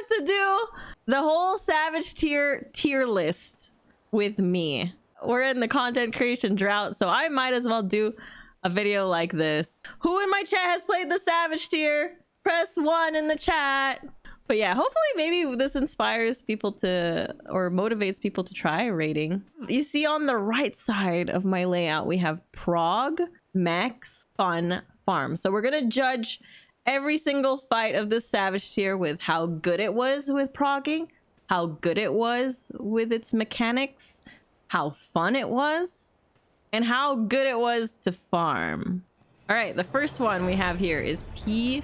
to do the whole Savage tier list with me. We're in the content creation drought, so I might as well do a video like this. Who in my chat has played the Savage tier? Press 1 in the chat. But yeah, hopefully maybe this inspires people to, or motivates people to try raiding. You see on the right side of my layout, we have Prog, Max, Fun, Farm. So we're gonna judge every single fight of this Savage tier with how good it was with progging, how good it was with its mechanics, how fun it was, and how good it was to farm. All right, the first one we have here is P1S.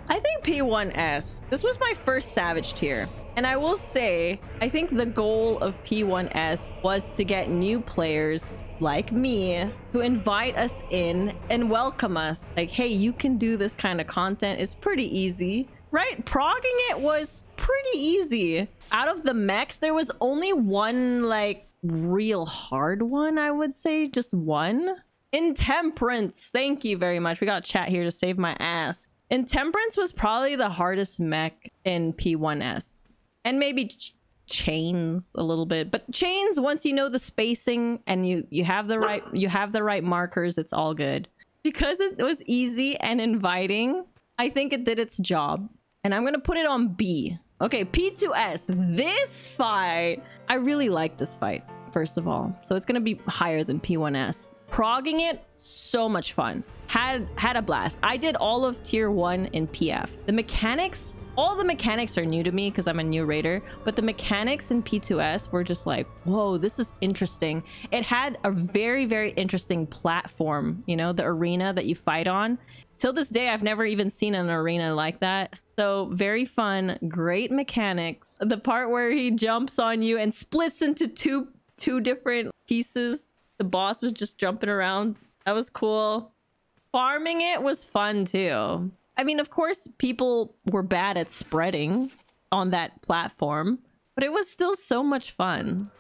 I think P1S, this was my first Savage tier. And I will say, I think the goal of P1S was to get new players like me to invite us in and welcome us. Like, hey, you can do this kind of content. It's pretty easy, right? Progging it was pretty easy. Out of the mechs, there was only one like real hard one, I would say, just one. Intemperance, thank you very much. We got chat here to save my ass. Intemperance was probably the hardest mech in P1S, and maybe chains a little bit, but chains, once you know the spacing and you have the right markers, it's all good. Because it was easy and inviting, I think it did its job, and I'm gonna put it on B. Okay, P2S, this fight, I really like this fight, first of all, so it's gonna be higher than P1S. Progging it, so much fun. Had a blast. I did all of tier 1 in PF. The mechanics, all the mechanics are new to me because I'm a new raider, but the mechanics in P2S were just like, whoa, this is interesting. It had a very, very interesting platform, you know, the arena that you fight on. Till this day, I've never even seen an arena like that. So very fun, great mechanics. The part where he jumps on you and splits into two different pieces. The boss was just jumping around. That was cool. Farming it was fun too. I mean, of course, people were bad at spreading on that platform, but it was still so much fun.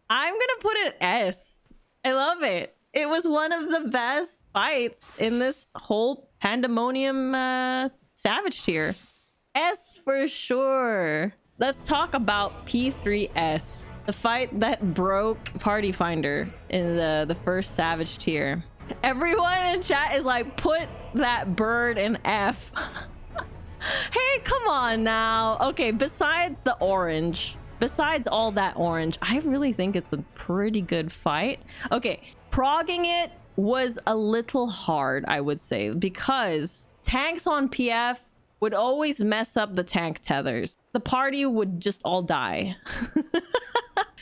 I'm gonna put it S. I love it. It was one of the best fights in this whole Pandaemonium Savage tier. S for sure. Let's talk about P3S. The fight that broke Party Finder in the first Savage tier. Everyone in chat is like, put that bird in F. Hey, come on now. Okay, besides the orange, besides all that orange, I really think it's a pretty good fight. Okay, progging it was a little hard, I would say, because tanks on PF would always mess up the tank tethers. The party would just all die.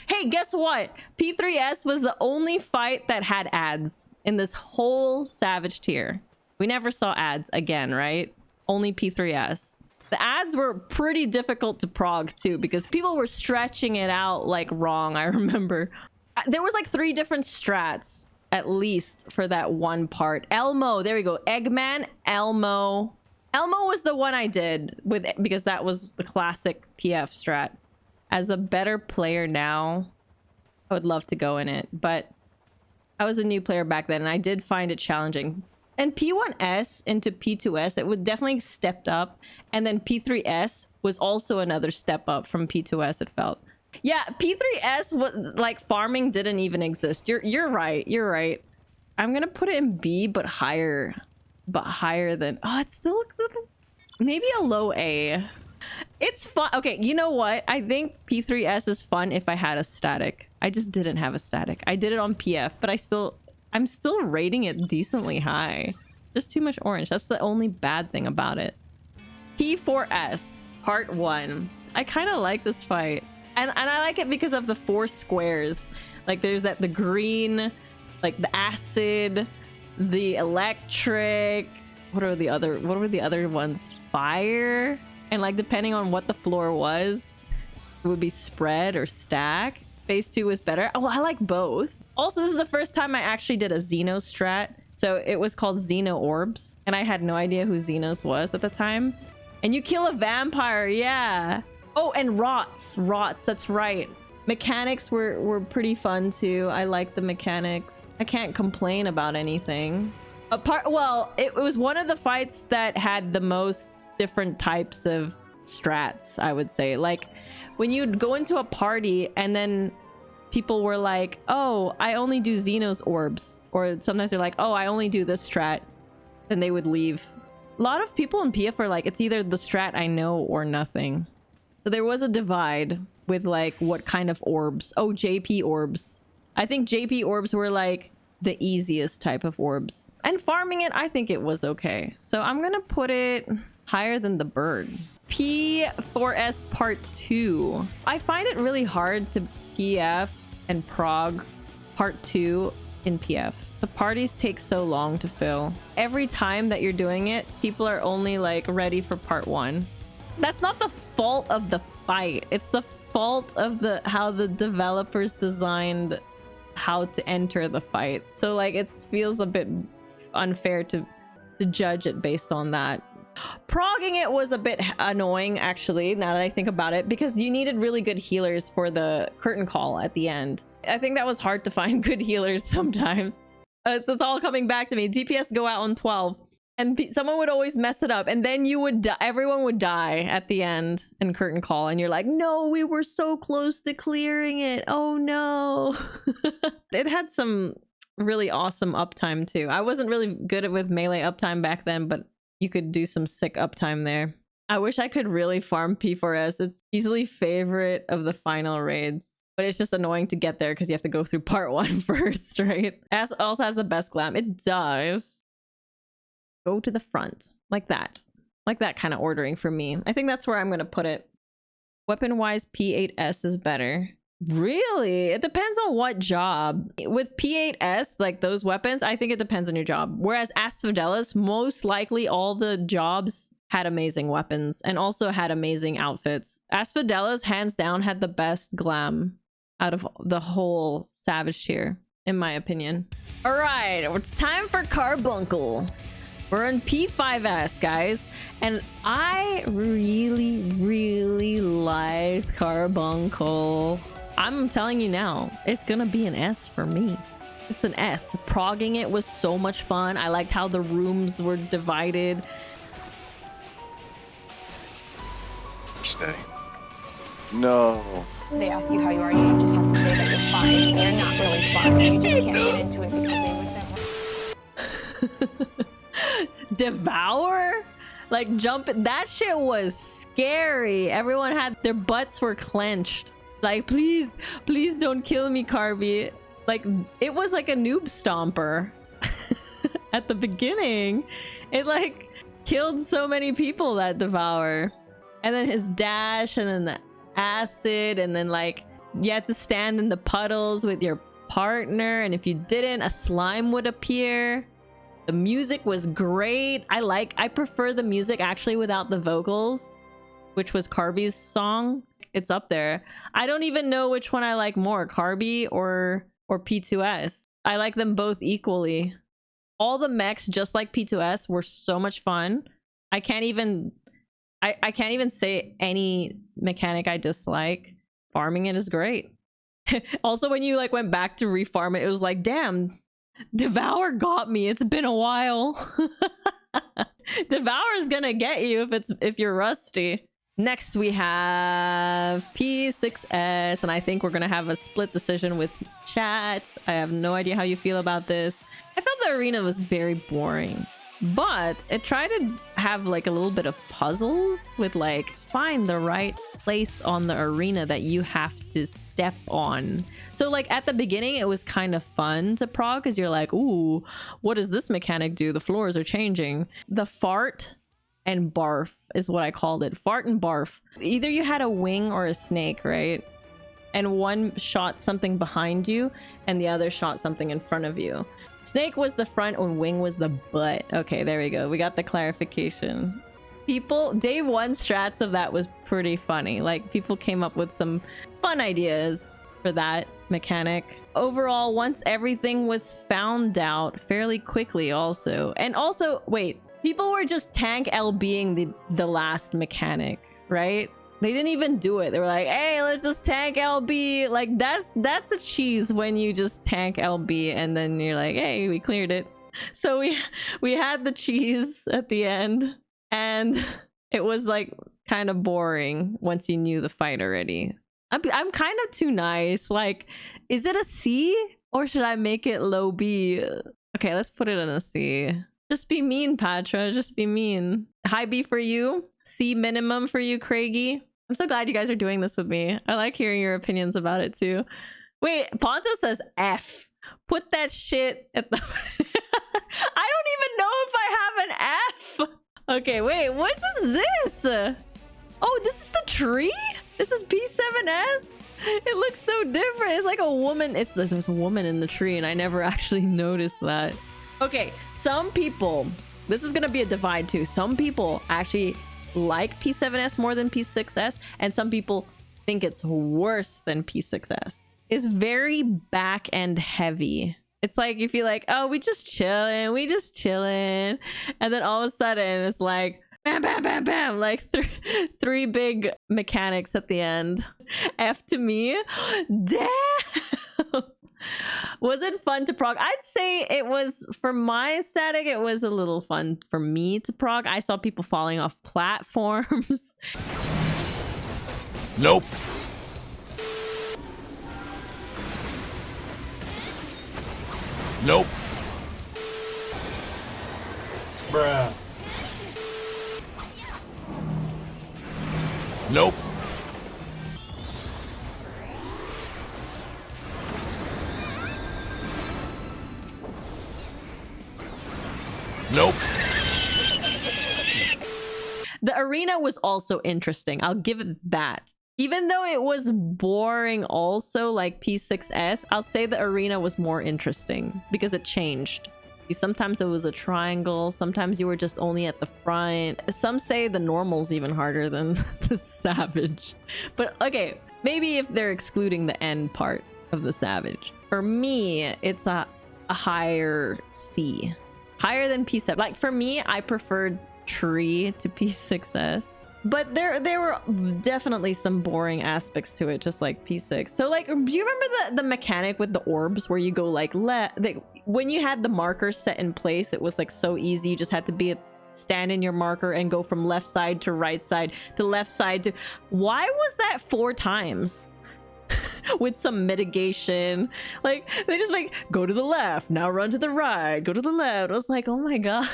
Hey, guess what? P3S was the only fight that had ads in this whole Savage tier. We never saw ads again, right? Only P3S. The ads were pretty difficult to prog too, because people were stretching it out like wrong, I remember. There was like 3 different strats, at least, for that one part. Elmo, there we go. Eggman, Elmo. Elmo was the one I did with, because that was the classic PF strat. As a better player now, I would love to go in it, but I was a new player back then and I did find it challenging. And P1S into P2S, it would definitely stepped up, and then P3S was also another step up from P2S, it felt. Yeah, P3S was like farming didn't even exist. You're right. You're right. I'm gonna put it in B, but higher than, oh, it's still maybe a low A. It's fun. Okay, you know what? I think P3S is fun if I had a static. I just didn't have a static. I did it on PF, but I'm still rating it decently high. Just too much orange. That's the only bad thing about it. P4S, part 1. I kind of like this fight. And I like it because of the 4 squares. Like there's the green, like the acid, the electric. What were the other ones? Fire. And like depending on what the floor was, it would be spread or stack. Phase 2 was better. Oh, I like both. Also, this is the first time I actually did a Xeno strat. So it was called Xeno Orbs. And I had no idea who Xenos was at the time. And you kill a vampire, yeah. Oh, and rots, that's right. Mechanics were pretty fun too. I like the mechanics. I can't complain about anything. Well, it was one of the fights that had the most different types of strats, I would say. Like when you'd go into a party and then people were like, oh, I only do Xenos orbs, or sometimes they're like, oh, I only do this strat, then they would leave. A lot of people in PF are like, it's either the strat I know or nothing. So there was a divide with like what kind of orbs. Oh, JP orbs. I think JP orbs were like the easiest type of orbs, and farming it, I think it was okay. So I'm gonna put it higher than the bird. P4S part 2. I find it really hard to PF and prog part 2 in PF. The parties take so long to fill. Every time that you're doing it, people are only like ready for part 1. That's not the fault of the fight. It's the fault of how the developers designed how to enter the fight. So like it feels a bit unfair to judge it based on that. Progging it was a bit annoying, actually, now that I think about it, because you needed really good healers for the curtain call at the end. I think that was hard to find good healers sometimes. It's all coming back to me. DPS go out on 12 and someone would always mess it up, and then you would everyone would die at the end in curtain call, and you're like, no, we were so close to clearing it, oh no. It had some really awesome uptime too. I wasn't really good with melee uptime back then, but you could do some sick uptime there. I wish I could really farm P4S. It's easily favorite of the final raids, but it's just annoying to get there because you have to go through part 1 first, right? As also has the best glam. It does. Go to the front like that kind of ordering for me. I think that's where I'm gonna put it. Weapon wise, P8S is better. Really? It depends on what job. With P8S, like those weapons, I think it depends on your job. Whereas Asphodelis, most likely all the jobs had amazing weapons and also had amazing outfits. Asphodelis, hands down, had the best glam out of the whole Savage tier, in my opinion. All right, it's time for Carbuncle. We're in P5S, guys, and I really, really like Carbuncle. I'm telling you now, it's gonna be an S for me. It's an S. Progging it was so much fun. I liked how the rooms were divided. Stay. No. They ask you how you are, you just have to say that you're fine. They're not really fine. You just can't get into it because they would never. Devour? Like jump, that shit was scary. Everyone had their butts were clenched. Like, please don't kill me, Carby. Like, it was like a noob stomper. At the beginning, it like killed so many people, that Devour. And then his dash, and then the acid, and then like you had to stand in the puddles with your partner, and if you didn't, a slime would appear. The music was great. I prefer the music actually without the vocals, which was Carby's song. It's up there. I don't even know which one I like more, Carby or P2S. I like them both equally. All the mechs, just like P2S, were so much fun. I can't even say any mechanic I dislike. Farming it is great. Also, when you like went back to refarm it, it was like, damn, Devour got me. It's been a while. Devour is gonna get you if you're rusty. Next we have P6S, and I think we're gonna have a split decision with chat. I have no idea how you feel about this. I felt the arena was very boring, but it tried to have like a little bit of puzzles with like find the right place on the arena that you have to step on. So like at the beginning it was kind of fun to prog because you're like, ooh, what does this mechanic do? The floors are changing. The fart and barf is what I called it. Fart and barf. Either you had a wing or a snake, right? And one shot something behind you and the other shot something in front of you. Snake was the front and wing was the butt. Okay, there we go. We got the clarification. People, day one strats of that was pretty funny. Like people came up with some fun ideas for that mechanic. Overall, once everything was found out fairly quickly also. And also, wait, people were just tank LBing the last mechanic, right? They didn't even do it. They were like, hey, let's just tank LB. Like that's a cheese when you just tank LB and then you're like, hey, we cleared it. So we had the cheese at the end, and it was like kind of boring once you knew the fight already. I'm kind of too nice. Like, is it a C or should I make it low B? Okay, let's put it in a C. Just be mean, Patra. Just be mean. High B for you. C minimum for you, Craigie. I'm so glad you guys are doing this with me. I like hearing your opinions about it too. Wait, Ponto says F. Put that shit at the... I don't even know if I have an F. Okay, wait, what is this? Oh, this is the tree? This is P7S? It looks so different. It's like a woman. There's a woman in the tree and I never actually noticed that. Okay, some people, this is gonna be a divide too. Some people actually like P7S more than P6S, and some people think it's worse than P6S. It's very back end heavy. It's like you feel like, oh, we just chilling, and then all of a sudden it's like bam, bam, bam, bam, like three big mechanics at the end. F to me. Damn. Was it fun to prog? I'd say it was, for my static, it was a little fun for me to prog. I saw people falling off platforms. Nope. Nope. Bruh. Nope. Nope. The arena was also interesting. I'll give it that. Even though it was boring also like P6S, I'll say the arena was more interesting because it changed. Sometimes it was a triangle. Sometimes you were just only at the front. Some say the normal's even harder than the savage. But okay, maybe if they're excluding the end part of the savage. For me, it's a higher C. Higher than P7. Like for me, I preferred tree to P6S. But there were definitely some boring aspects to it, just like P6. So like, do you remember the mechanic with the orbs where you go like when you had the marker set in place, it was like so easy. You just had to stand in your marker and go from left side to right side to left side to... Why was that 4 times? With some mitigation. Like, they just like, go to the left, now run to the right, go to the left. I was like, oh my god.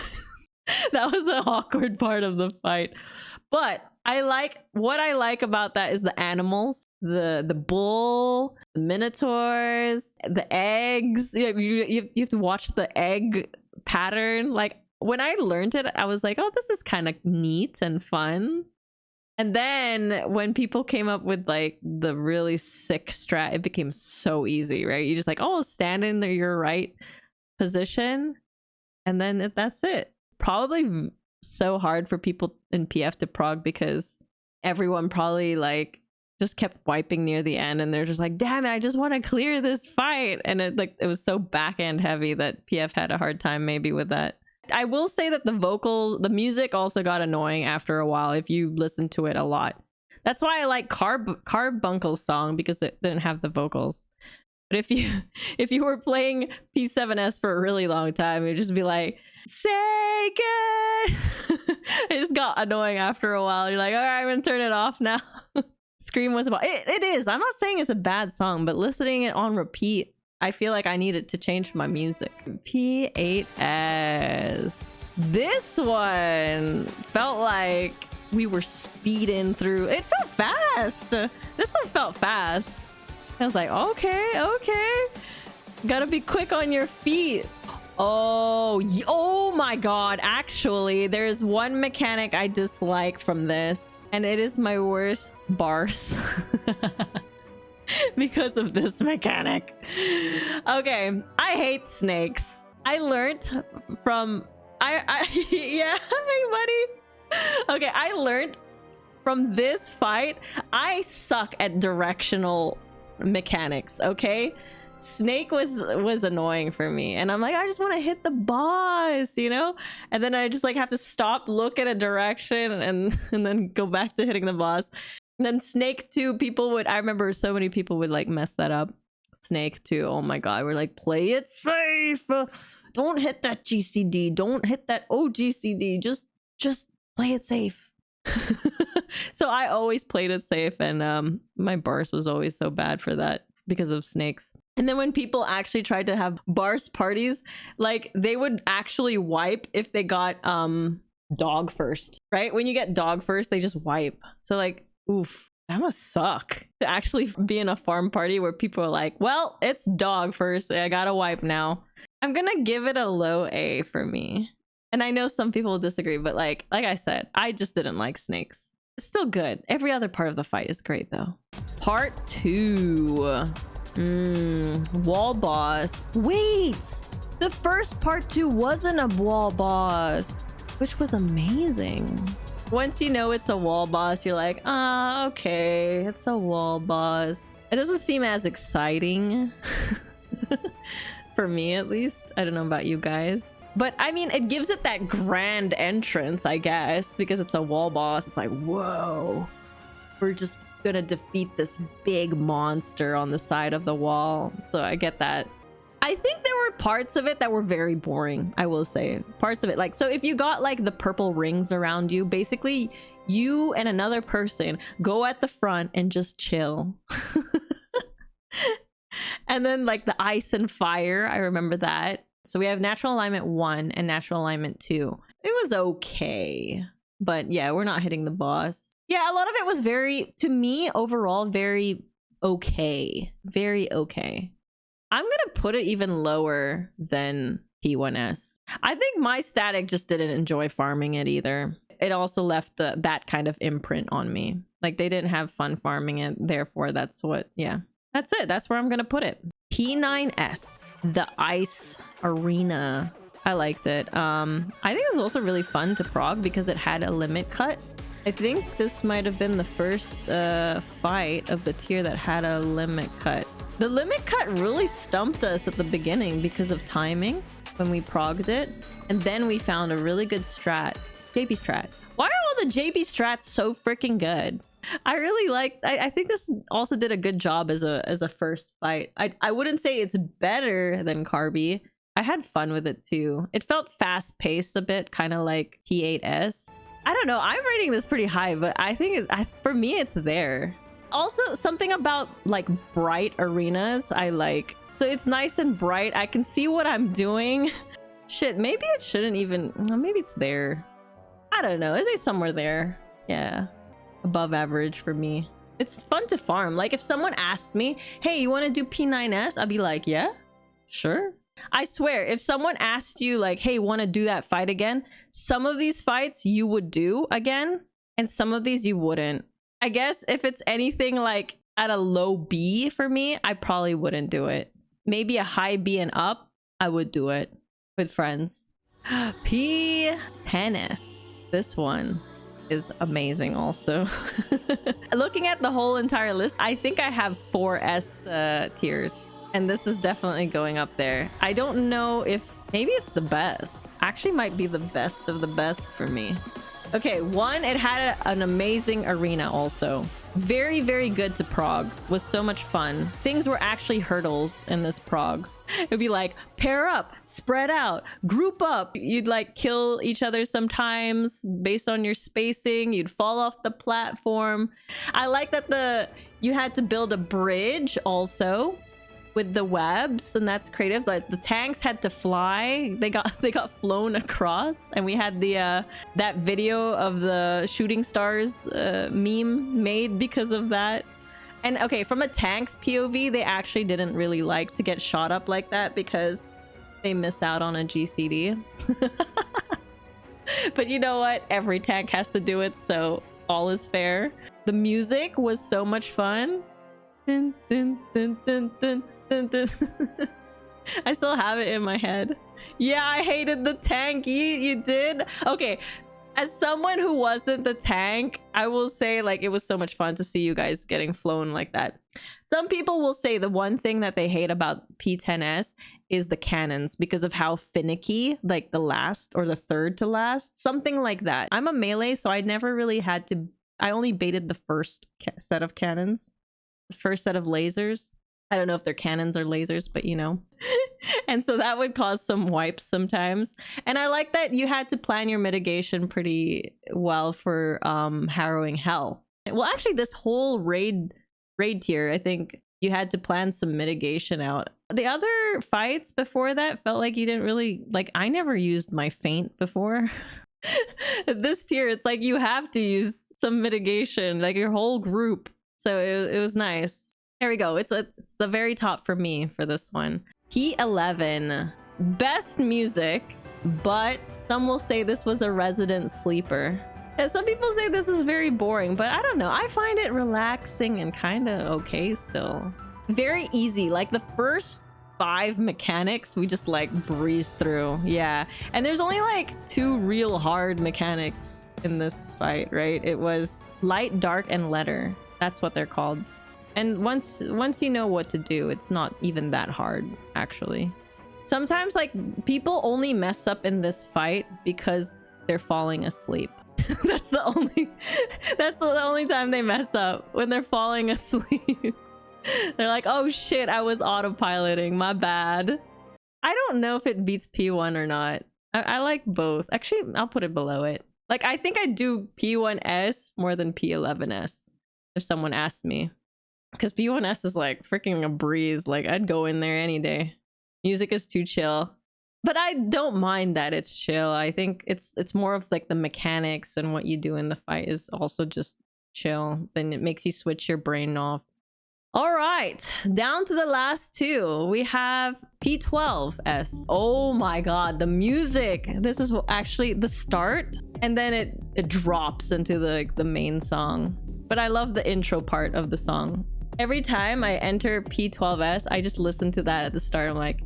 That was an awkward part of the fight. But what I like about that is the animals, the bull, the minotaurs, the eggs. You have to watch the egg pattern. Like when I learned it, I was like, oh, this is kind of neat and fun. And then when people came up with like the really sick strat, it became so easy, right? You just like, oh, stand in your right position, and then that's it. Probably so hard for people in PF to prog because everyone probably like just kept wiping near the end and they're just like, damn it, I just want to clear this fight. And it was so back end heavy that PF had a hard time maybe with that. I will say that the music also got annoying after a while if you listen to it a lot. That's why I like Carbuncle's song, because it didn't have the vocals. But if you were playing P7S for a really long time, it'd just be like, say good. It just got annoying after a while. You're like, all right, I'm gonna turn it off now. Scream was about it is. I'm not saying it's a bad song, but listening it on repeat, I feel like I needed to change my music. P8S. This one felt like we were speeding through. It felt fast. This one felt fast. I was like, okay. Gotta be quick on your feet. Oh my god. Actually, there's one mechanic I dislike from this, and it is my worst bars. Because of this mechanic. Okay, I hate snakes. I learned from yeah, hey buddy. Okay, I learned from this fight, I suck at directional mechanics, okay? Snake was annoying for me, and I'm like, I just want to hit the boss, you know? And then I just like have to stop, look at a direction, and then go back to hitting the boss. And then Snake 2, I remember so many people would like mess that up. Snake 2, oh my god, we're like, play it safe. Don't hit that GCD. Don't hit that OGCD. Just play it safe. So I always played it safe, and my Bars was always so bad for that because of snakes. And then when people actually tried to have Bars parties, like they would actually wipe if they got dog first, right? When you get dog first, they just wipe. So like, oof, that must suck to actually be in a farm party where people are like, well, it's dog first, I gotta wipe now. I'm gonna give it a low A for me. And I know some people will disagree, but like I said, I just didn't like snakes. It's still good. Every other part of the fight is great though. Part 2. Wall boss. Wait! The first part 2 wasn't a wall boss, which was amazing. Once you know it's a wall boss, you're like, ah, okay, it's a wall boss. It doesn't seem as exciting. For me, at least. I don't know about you guys. But I mean, it gives it that grand entrance, I guess, because it's a wall boss. It's like, whoa, we're just gonna defeat this big monster on the side of the wall. So I get that. I think there were parts of it that were very boring, I will say. Parts of it, like, so if you got like the purple rings around you, basically you and another person go at the front and just chill. And then like the ice and fire, I remember that. So we have natural alignment 1 and natural alignment 2. It was okay, but yeah, we're not hitting the boss. Yeah, a lot of it was very, to me overall, very okay. Very okay. I'm gonna put it even lower than P1S. I think my static just didn't enjoy farming it either. It also left that kind of imprint on me. Like they didn't have fun farming it, therefore that's what, yeah. That's it. That's where I'm gonna put it. P9S, the ice arena. I liked it. I think it was also really fun to prog because it had a limit cut. I think this might have been the first fight of the tier that had a limit cut. The limit cut really stumped us at the beginning because of timing when we progged it. And then we found a really good strat. JB strat. Why are all the JB strats so freaking good? I really like. I think this also did a good job as a first fight. I wouldn't say it's better than Carby. I had fun with it too. It felt fast paced a bit, kind of like P8S. I don't know. I'm rating this pretty high, but I think for me it's there. Also, something about like bright arenas I like. So it's nice and bright. I can see what I'm doing. Shit, maybe it shouldn't even. Maybe it's there. I don't know. It's somewhere there. Yeah. Above average for me. It's fun to farm. Like if someone asked me, hey, you want to do P9S? I'd be like, yeah, sure. I swear, if someone asked you like, hey, want to do that fight again? Some of these fights you would do again, and some of these you wouldn't. I guess if it's anything like at a low B for me, I probably wouldn't do it. Maybe a high B and up, I would do it with friends. P10S. This one is amazing also. Looking at the whole entire list, I think I have 4 S tiers, and this is definitely going up there. I don't know if maybe it's the best. Actually might be the best of the best for me. Okay, 1, it had an amazing arena also. Very, very good to prog. Was so much fun. Things were actually hurdles in this prog. It'd be like, pair up, spread out, group up. You'd like kill each other sometimes based on your spacing. You'd fall off the platform. I like that you had to build a bridge also with the webs, and that's creative. Like the tanks had to fly. They got flown across, and we had the that video of the shooting stars meme made because of that. And okay, from a tank's POV, they actually didn't really like to get shot up like that because they miss out on a GCD. But you know what? Every tank has to do it, so all is fair. The music was so much fun. Dun, dun, dun, dun, dun, dun, dun. I still have it in my head. Yeah, I hated the tank. You did? Okay. As someone who wasn't the tank, I will say like it was so much fun to see you guys getting flown like that. Some people will say the one thing that they hate about P10S is the cannons because of how finicky, like the last or the third to last, something like that. I'm a melee, so I never really had to. I only baited the first set of cannons, the first set of lasers. I don't know if they're cannons or lasers, but you know. And so that would cause some wipes sometimes. And I like that you had to plan your mitigation pretty well for Harrowing Hell. Well, actually, this whole raid tier, I think you had to plan some mitigation out. The other fights before that felt like you didn't really, like, I never used my feint before. This tier, it's like you have to use some mitigation, like your whole group. So it was nice. There we go. It's the very top for me for this one. P11, best music, but some will say this was a resident sleeper. And some people say this is very boring, but I don't know. I find it relaxing and kind of okay still. Very easy. Like the first 5 mechanics, we just like breezed through. Yeah. And there's only like 2 real hard mechanics in this fight, right? It was light, dark, and letter. That's what they're called. And once you know what to do, it's not even that hard, actually. Sometimes like people only mess up in this fight because they're falling asleep. That's the only time they mess up, when they're falling asleep. They're like, oh shit, I was autopiloting, my bad. I don't know if it beats P1 or not. I like both. Actually, I'll put it below it. Like, I think I'd do P1S more than P11S if someone asked me. Because P1S is like freaking a breeze. Like, I'd go in there any day. Music is too chill. But I don't mind that it's chill. I think it's more of like the mechanics and what you do in the fight is also just chill. Then it makes you switch your brain off. All right, down to the last 2. We have P12S. Oh my god, the music. This is actually the start, and then it drops into the main song. But I love the intro part of the song. Every time I enter P12S, I just listen to that at the start. I'm like,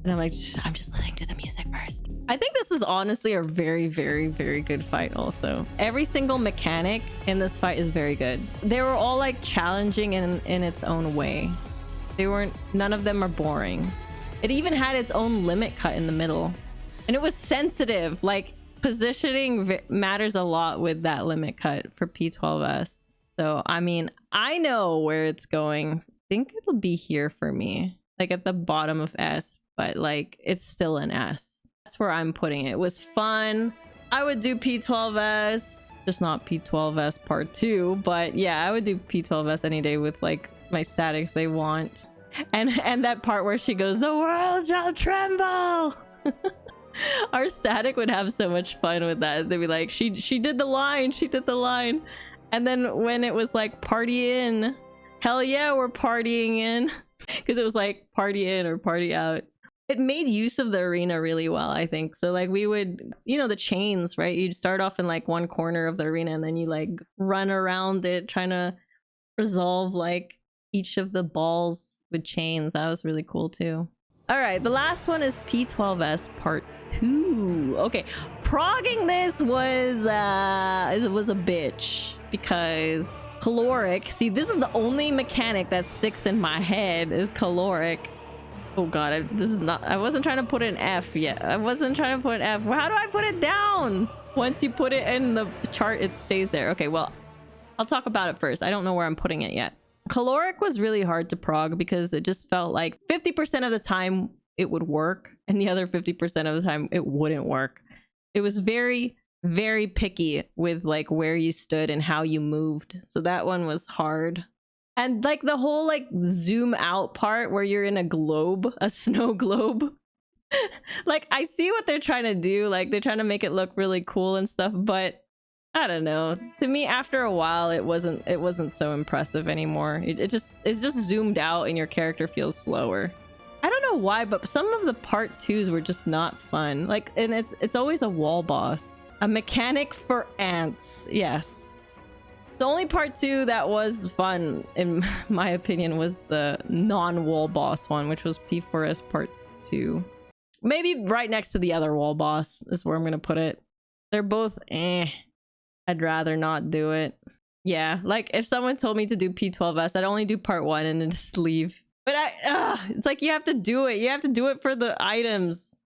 I'm just listening to the music first. I think this is honestly a very, very, very good fight also. Every single mechanic in this fight is very good. They were all like challenging in its own way. None of them are boring. It even had its own limit cut in the middle. And it was sensitive. Like, positioning matters a lot with that limit cut for P12S. So, I mean, I know where it's going. I think it'll be here for me. Like at the bottom of S. But like, it's still an S. That's where I'm putting it. It was fun. I would do P12S, just not P12S part 2. But yeah, I would do P12S any day with like my static if they want. And that part where she goes, the world shall tremble. Our static would have so much fun with that. They'd be like, she did the line, she did the line. And then when it was like party in, hell yeah, we're partying in. Because it was like party in or party out. It made use of the arena really well, I think. So like we would, you know, the chains, right? You'd start off in like one corner of the arena and then you like run around it trying to resolve like each of the balls with chains. That was really cool too. All right, the last one is P12S part 2. Okay, progging this was a bitch because caloric. See, this is the only mechanic that sticks in my head is caloric. Oh god, I wasn't trying to put an F yet. I wasn't trying to put an F. How do I put it down? Once you put it in the chart, it stays there. Okay, well, I'll talk about it first. I don't know where I'm putting it yet. Caloric was really hard to prog because it just felt like 50% of the time it would work and the other 50% of the time it wouldn't work. It was very, very picky with like where you stood and how you moved. So that one was hard. And like the whole like zoom out part where you're in a globe, a snow globe. Like I see what they're trying to do. Like they're trying to make it look really cool and stuff, but I don't know. To me, after a while, it wasn't so impressive anymore. It's just zoomed out and your character feels slower. I don't know why, but some of the part 2s were just not fun. Like, and it's always a wall boss. A mechanic for ants. Yes. The only part 2 that was fun, in my opinion, was the non-wall boss one, which was P4S part 2. Maybe right next to the other wall boss is where I'm gonna put it. They're both eh. I'd rather not do it. Yeah, like if someone told me to do P12S, I'd only do part 1 and then just leave. But it's like you have to do it. You have to do it for the items.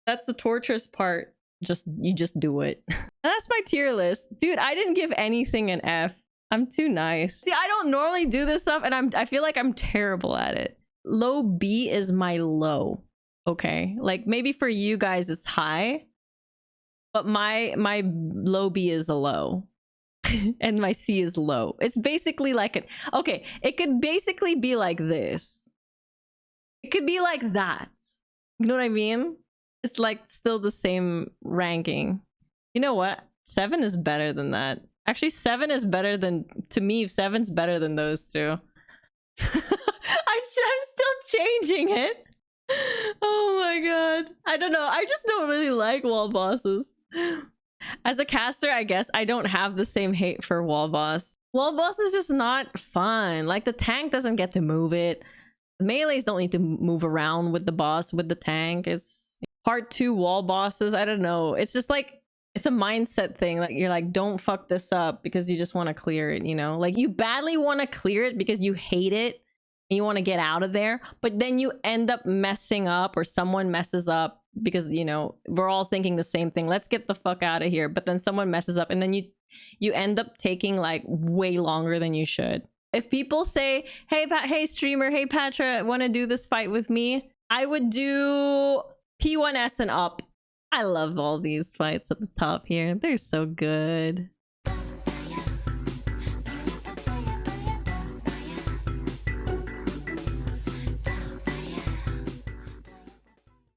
That's the torturous part. You just do it. And that's my tier list. Dude, I didn't give anything an F. I'm too nice. See, I don't normally do this stuff, and I feel like I'm terrible at it. Low B is my low. Okay, like maybe for you guys it's high, but my low B is a low. And my C is low. It's basically like an okay, it could basically be like this. It could be like that. You know what I mean? It's like still the same ranking. You know what? 7 is better than that. Actually, 7 is better than, to me, 7's better than those two. I'm still changing it. Oh my god. I don't know. I just don't really like wall bosses. As a caster, I guess I don't have the same hate for wall boss. Wall boss is just not fun. Like the tank doesn't get to move it. The melees don't need to move around with the boss, with the tank. It's part 2 wall bosses. I don't know. It's just like, it's a mindset thing. Like you're like, don't fuck this up because you just want to clear it, you know? Like you badly want to clear it because you hate it and you want to get out of there, but then you end up messing up, or someone messes up because, you know, we're all thinking the same thing. Let's get the fuck out of here. But then someone messes up and then you end up taking like way longer than you should. If people say, hey, hey streamer, hey Pathra, want to do this fight with me? I would do P1S and up. I love all these fights at the top here. They're so good.